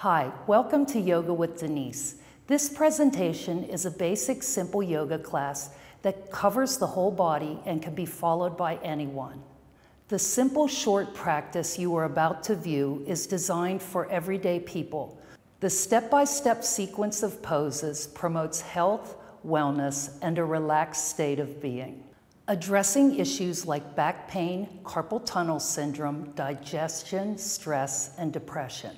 Hi, welcome to Yoga with Denise. This presentation is a basic simple yoga class that covers the whole body and can be followed by anyone. The simple short practice you are about to view is designed for everyday people. The step-by-step sequence of poses promotes health, wellness, and a relaxed state of being. Addressing issues like back pain, carpal tunnel syndrome, digestion, stress, and depression.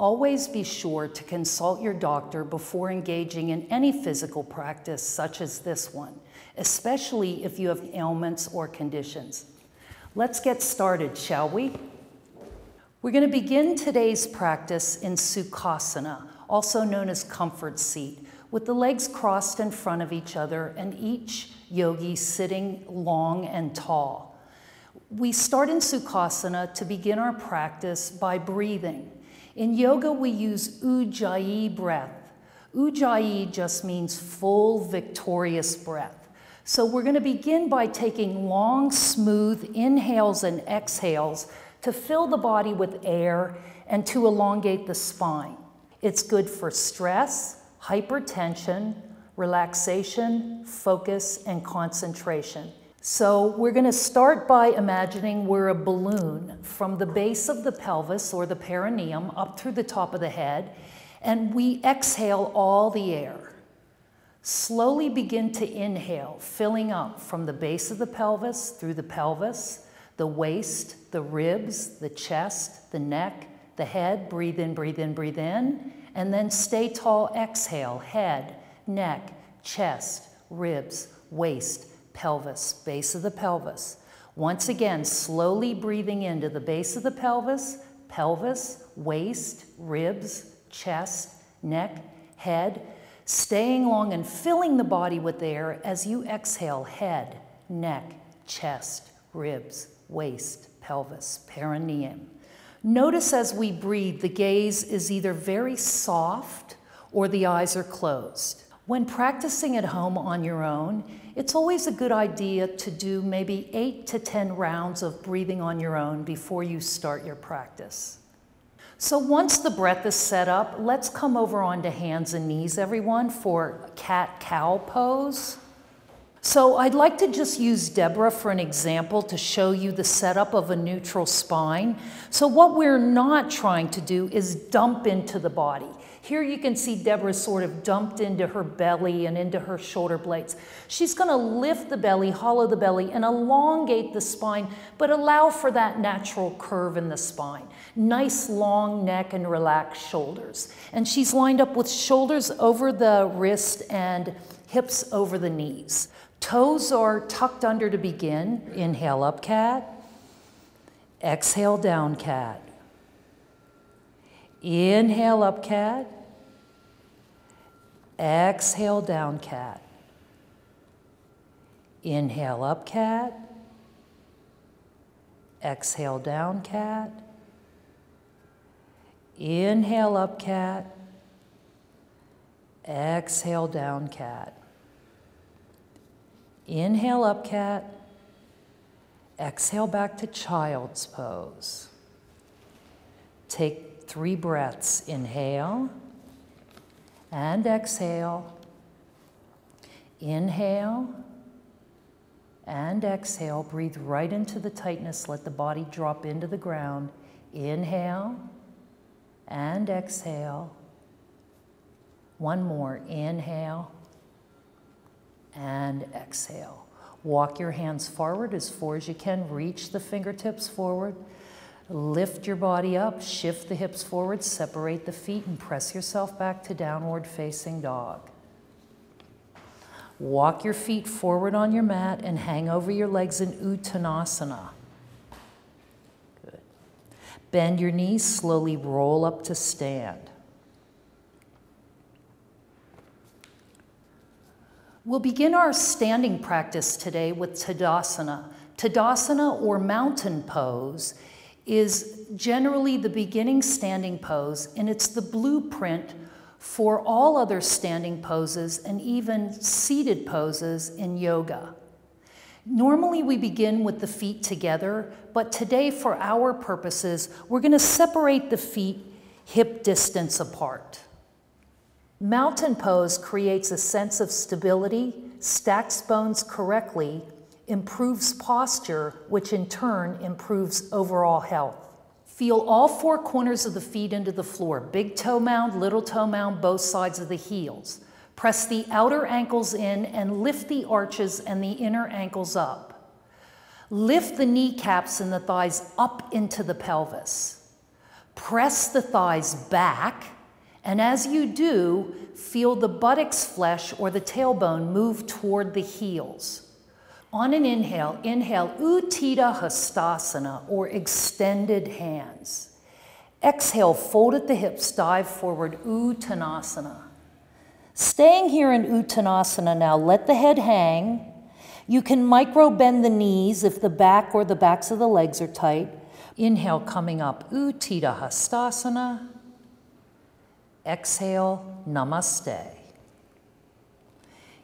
Always be sure to consult your doctor before engaging in any physical practice such as this one, especially if you have ailments or conditions. Let's get started, shall we? We're going to begin today's practice in Sukhasana, also known as comfort seat, with the legs crossed in front of each other and each yogi sitting long and tall. We start in Sukhasana to begin our practice by breathing. In yoga, we use Ujjayi breath. Ujjayi just means full, victorious breath. So we're going to begin by taking long, smooth inhales and exhales to fill the body with air and to elongate the spine. It's good for stress, hypertension, relaxation, focus, and concentration. So we're going to start by imagining we're a balloon from the base of the pelvis or the perineum up through the top of the head, and we exhale all the air. Slowly begin to inhale, filling up from the base of the pelvis through the pelvis, the waist, the ribs, the chest, the neck, the head. Breathe in, breathe in, breathe in, and then stay tall. Exhale, head, neck, chest, ribs, waist, pelvis, base of the pelvis. Once again, slowly breathing into the base of the pelvis, pelvis, waist, ribs, chest, neck, head, staying long and filling the body with air as you exhale, head, neck, chest, ribs, waist, pelvis, perineum. Notice as we breathe, the gaze is either very soft or the eyes are closed. When practicing at home on your own, it's always a good idea to do maybe 8 to 10 rounds of breathing on your own before you start your practice. So once the breath is set up, let's come over onto hands and knees, everyone, for cat-cow pose. So I'd like to just use Deborah for an example to show you the setup of a neutral spine. So what we're not trying to do is dump into the body. Here you can see Deborah sort of dumped into her belly and into her shoulder blades. She's going to lift the belly, hollow the belly, and elongate the spine, but allow for that natural curve in the spine. Nice long neck and relaxed shoulders. And she's lined up with shoulders over the wrist and hips over the knees. Toes are tucked under to begin. Inhale, up cat. Exhale, down cat. Inhale, up cat. Exhale, down cat. Inhale, up cat. Exhale, down cat. Inhale, up cat. Exhale, down cat. Inhale, up cat. Exhale, back to child's pose. Take 3 breaths. Inhale and exhale. Inhale and exhale. Breathe right into the tightness. Let the body drop into the ground. Inhale and exhale. One more. Inhale and exhale. Walk your hands forward as far as you can. Reach the fingertips forward. Lift your body up, shift the hips forward, separate the feet, and press yourself back to downward facing dog. Walk your feet forward on your mat and hang over your legs in Uttanasana. Good. Bend your knees, slowly roll up to stand. We'll begin our standing practice today with Tadasana. Tadasana, or mountain pose, is generally the beginning standing pose, and it's the blueprint for all other standing poses and even seated poses in yoga. Normally we begin with the feet together, but today for our purposes, we're going to separate the feet hip distance apart. Mountain pose creates a sense of stability, stacks bones correctly, improves posture, which in turn improves overall health. Feel all four corners of the feet into the floor, big toe mound, little toe mound, both sides of the heels. Press the outer ankles in and lift the arches and the inner ankles up. Lift the kneecaps and the thighs up into the pelvis. Press the thighs back, and as you do, feel the buttocks flesh or the tailbone move toward the heels. On an inhale, inhale Uttita Hastasana, or extended hands. Exhale, fold at the hips, dive forward, Uttanasana. Staying here in Uttanasana now, let the head hang. You can micro bend the knees if the back or the backs of the legs are tight. Inhale, coming up, Uttita Hastasana. Exhale, Namaste.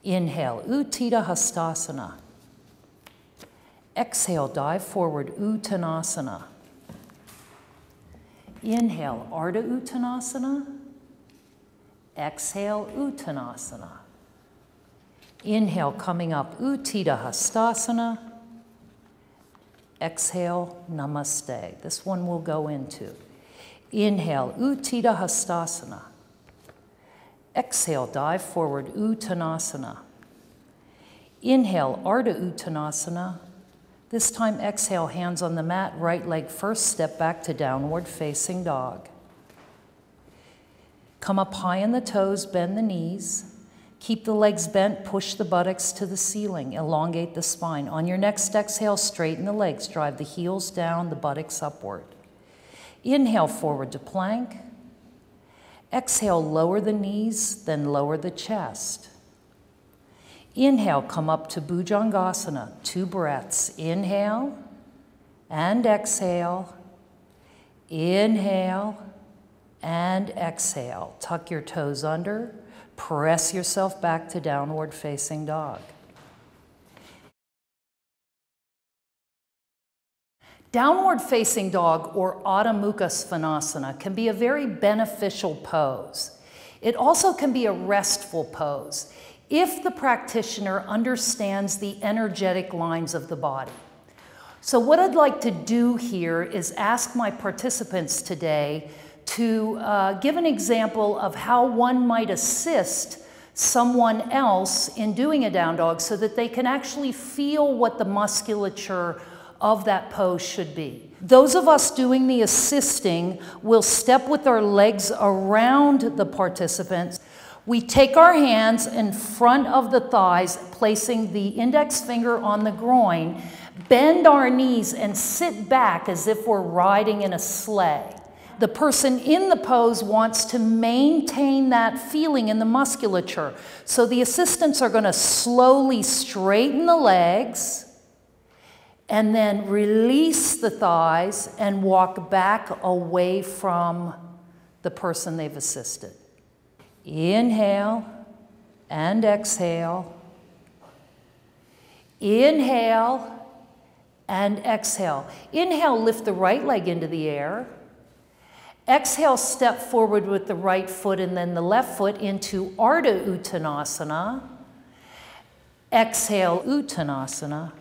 Inhale, Uttita Hastasana. Exhale, dive forward, Uttanasana. Inhale, Ardha Uttanasana. Exhale, Uttanasana. Inhale, coming up, Uttita Hastasana. Exhale, Namaste. This one we'll go into. Inhale, Uttita Hastasana. Exhale, dive forward, Uttanasana. Inhale, Ardha Uttanasana. This time, exhale, hands on the mat, right leg first, step back to downward facing dog. Come up high in the toes, bend the knees. Keep the legs bent, push the buttocks to the ceiling, elongate the spine. On your next exhale, straighten the legs, drive the heels down, the buttocks upward. Inhale, forward to plank. Exhale, lower the knees, then lower the chest. Inhale, come up to Bhujangasana, 2 breaths. Inhale and exhale. Inhale and exhale. Tuck your toes under. Press yourself back to downward facing dog. Downward facing dog, or Adho Mukha Svanasana, can be a very beneficial pose. It also can be a restful pose if the practitioner understands the energetic lines of the body. So what I'd like to do here is ask my participants today to give an example of how one might assist someone else in doing a down dog so that they can actually feel what the musculature of that pose should be. Those of us doing the assisting will step with our legs around the participants. We take our hands in front of the thighs, placing the index finger on the groin, bend our knees and sit back as if we're riding in a sleigh. The person in the pose wants to maintain that feeling in the musculature. So the assistants are going to slowly straighten the legs and then release the thighs and walk back away from the person they've assisted. Inhale and exhale. Inhale and exhale. Inhale, lift the right leg into the air. Exhale, step forward with the right foot and then the left foot into Ardha Uttanasana. Exhale, Uttanasana.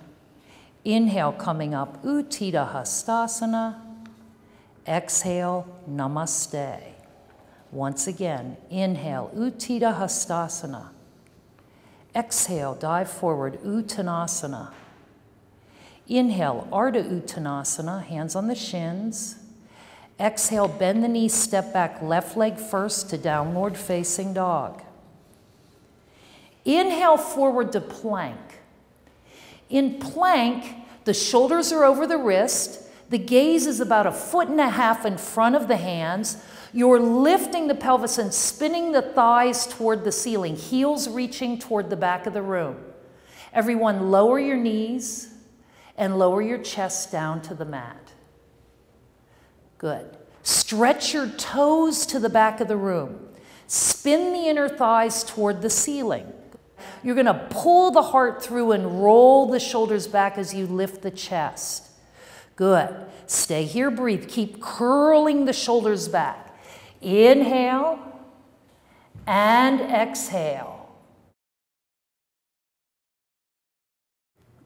Inhale, coming up, Uttita Hastasana. Exhale, Namaste. Once again, inhale, Uttita Hastasana. Exhale, dive forward, Uttanasana. Inhale, Ardha Uttanasana, hands on the shins. Exhale, bend the knees, step back, left leg first to downward facing dog. Inhale, forward to plank. In plank, the shoulders are over the wrist. The gaze is about 1.5 feet in front of the hands. You're lifting the pelvis and spinning the thighs toward the ceiling, heels reaching toward the back of the room. Everyone, lower your knees and lower your chest down to the mat. Good. Stretch your toes to the back of the room. Spin the inner thighs toward the ceiling. You're going to pull the heart through and roll the shoulders back as you lift the chest. Good. Stay here, breathe. Keep curling the shoulders back. Inhale and exhale.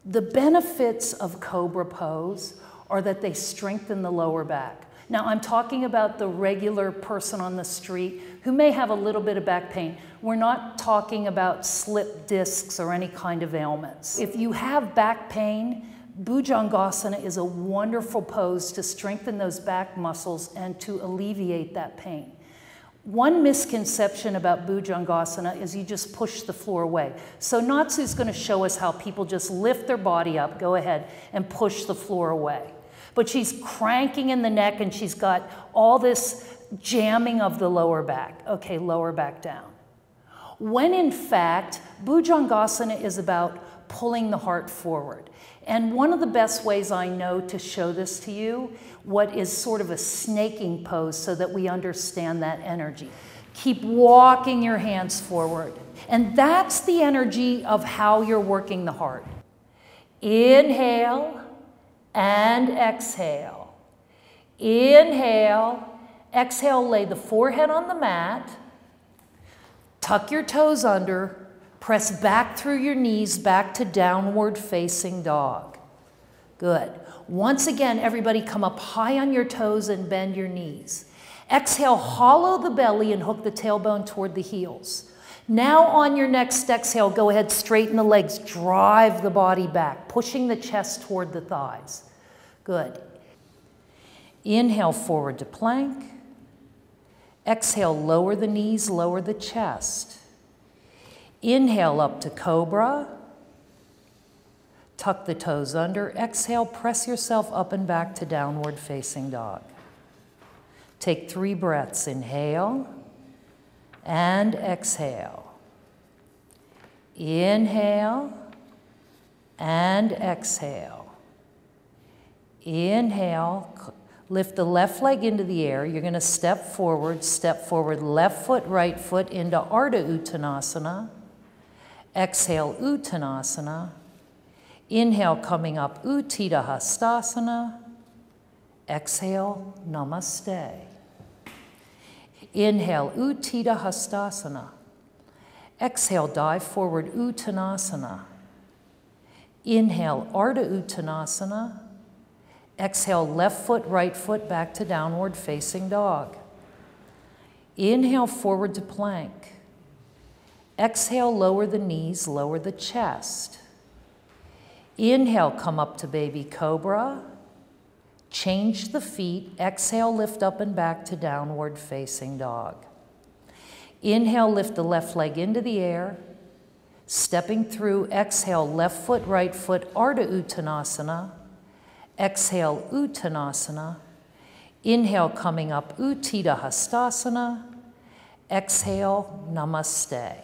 The benefits of Cobra pose are that they strengthen the lower back. Now, I'm talking about the regular person on the street who may have a little bit of back pain. We're not talking about slip discs or any kind of ailments. If you have back pain, Bhujangasana is a wonderful pose to strengthen those back muscles and to alleviate that pain. One misconception about Bhujangasana is you just push the floor away. So Natsu's going to show us how people just lift their body up, go ahead, and push the floor away. But she's cranking in the neck and she's got all this jamming of the lower back. Okay, lower back down. When in fact, Bhujangasana is about pulling the heart forward. And one of the best ways I know to show this to you, what is sort of a snaking pose so that we understand that energy. Keep walking your hands forward. And that's the energy of how you're working the heart. Inhale and exhale. Inhale, exhale, lay the forehead on the mat. Tuck your toes under. Press back through your knees, back to downward facing dog. Good. Once again, everybody come up high on your toes and bend your knees. Exhale, hollow the belly and hook the tailbone toward the heels. Now on your next exhale, go ahead, straighten the legs, drive the body back, pushing the chest toward the thighs. Good. Inhale, forward to plank. Exhale, lower the knees, lower the chest. Inhale up to cobra. Tuck the toes under. Exhale, press yourself up and back to downward facing dog. Take 3 breaths. Inhale and exhale. Inhale and exhale. Inhale. Lift the left leg into the air. You're going to step forward, left foot, right foot into Ardha Uttanasana. Exhale, Uttanasana. Inhale, coming up, Utthita Hastasana. Exhale, Namaste. Inhale, Utthita Hastasana. Exhale, dive forward, Uttanasana. Inhale, Ardha Uttanasana. Exhale, left foot, right foot, back to downward facing dog. Inhale, forward to plank. Exhale, lower the knees, lower the chest. Inhale, come up to baby cobra. Change the feet. Exhale, lift up and back to downward facing dog. Inhale, lift the left leg into the air. Stepping through, exhale, left foot, right foot, Ardha Uttanasana. Exhale, Uttanasana. Inhale, coming up, Utthita Hastasana. Exhale, Namaste.